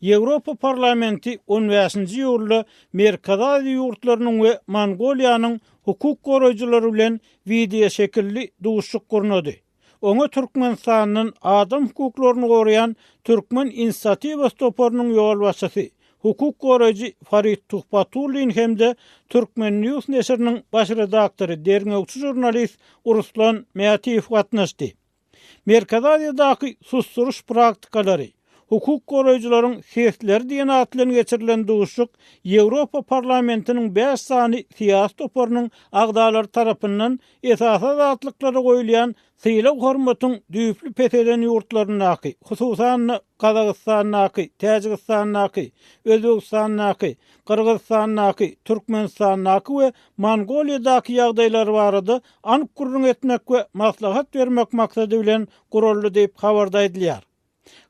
Ýewropa parlamenti 15-nji ýylda Merkezi Aziýa ýurtlarynyň we Mongoliýanyň hukuk goraýjylary bilen wideoşekilli duşuşyk gurnady. Oňa Türkmenistanyň adam hukuklaryny goraýan Türkmen inisiatiwasy toparynyň ýolbaşçysy, hukuk goraýjy Farid Tuhbatullin hemde Türkmen.news neşiriniň baş redaktory, derňewçi žurnalist Ruslan Mätiýew gatnaşdy. Merkezi Aziýadaky sussuruş praktikalary, hukuk goraýjylaryň sesleri diýen at bilen geçirilen duşuşyk Ýewropa parlamentiniň 5 sany siýasat toparynyň agdalary tarapyndan esasy zatlyklary goýulýan syýlak hormatyň düýpli peselen ýurtlarynaky, hususan Kazakstanyňky, Täjikistanyňky, Özbekistanyňky, Kyrgyzstanyňky, Türkmenistandanky we Mongoliýadaky ýagdaýlar barada anyk gurrun etmek we maslahat bermek maksady bilen guruldy diýip habarda edilýär.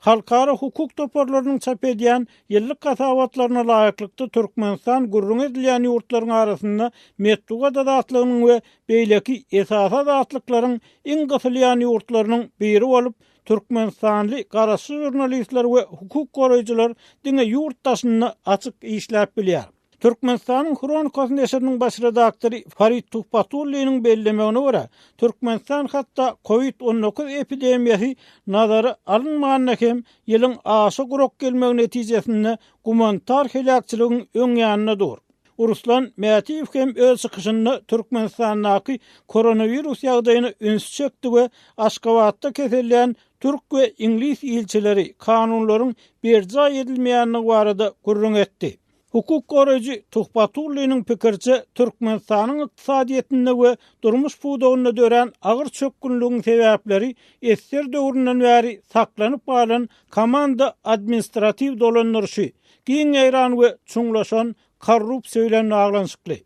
Halkara hukuk toparlarynyň çap edýän ýyllyk kasawatlaryna laýyklykda Türkmenistan gurrun edilýän ýurtlaryň arasynda metduga dadatlygynyň we beýleki esasy zatlyklaryň iň gysylýan ýurtlarynyň biri bolup, Türkmenistanly garaşy jurnalistler we hukuk goraýjylar diňe ýurtdaşyny açyk işläp bilýär. Türkmenistanyň Kronikasy neşiriniň baş redaktory Farid Tuhbatulliniň bellemegine görä, Türkmenistan hatda COVID-19 epidemiýasy nazara alynmaganda hem ýylyň aşy gurok gelmegi netijesinde gumanitar helakçylygyň öň ýanyna dur. Ruslan Mätiýew hem öz çykyşynda Türkmenistanyň koronavirus ýagdaýyny üns çekdi we Aşgabatda keselýän türk we ingliz ilçileri kanunlaryň berja edilmeýänligi barada gurrun etdi. Hukuk goraýjy Tuhbatulliniň pikirçe Türkmenistanyň ykdysadyetinde we durmuş puwdagyna dören agyr çökgünlügiň sebäpleri esser döwründen bäri saklanyp galan komanda administrativ dolanýarşy, giň ýaýran we çuňlaşan korrupsiýa bilen aglanşykly.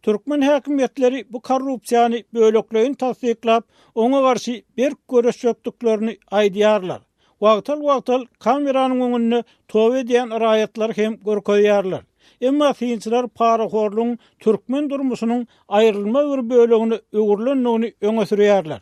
Türkmen häkimetleri bu korrupsiýany bölekleýin tasdiklap, oňa garşy berk göreşjekliklerini aýdýarlar. Wagtal kameranyň öňünde tow edýän raýatlar hem görkeýärler. Emma fiýinçiler paraxorlugyň Türkmen durmuşynyň aýrylma bir bölegini öňürlendigini öňe sürýärler.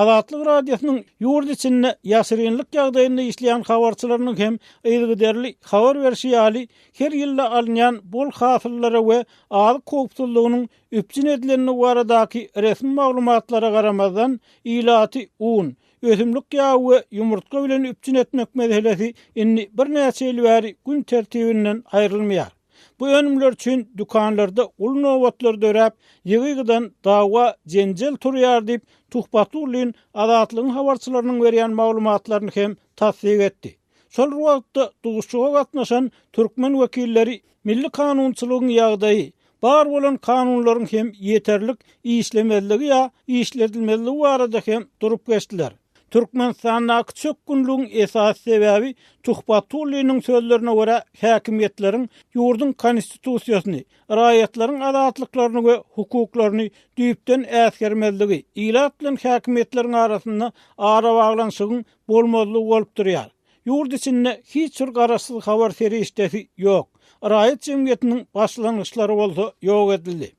Azatlyk radiosynyň ýurt içinde ýaşyrinlik ýagdaýynda işleýän habarçylarynyň hem ýygyderli habar berişi ýaly her ýylda alynýan bol hasyllara we azyk kopsuzlygynyň üpjün edilenini baradaky resmi maglumatlara garamazdan ilaty un, ösümlik ýagy we ýumurtga bilen üpjün etmek meselesi inni bir näçe ýyl bäri gün tertibinden aýrylmaýar. Bu önümler üçin dükanlarda ul nowatlar dörep, ýygydan dawa jenjel turýar diýip Tuhbatullin azatlygyň habarçylarynyň berýän maglumatlaryny hem tasdik etdi. Şol wagtda duşuşyga gatnaşan Türkmen wekilleri milli kanunçylygyň ýagdaýy, bar bolan kanunlaryň hem ýeterlik işlemezligi ýa işledilmezligi barada hem durup geçdiler. Türkmenistandaky çökgünlügiň esas sebäbi Tuhbatulliniň sözlerine görä häkimetleriň ýurdun konstitusiýasyny, raýatlaryň azatlyklaryny we hukuklaryny düýpden äsgermezligi, ilat bilen häkimetleriň arasynda ara baglanşygyň bolmazlygy bolup durýar. Ýurt içinde hiç bir garaşsyz habar ferişdesi ýok. Raýat jemgyýetiniň başlangyçlary bolsa ýok edildi.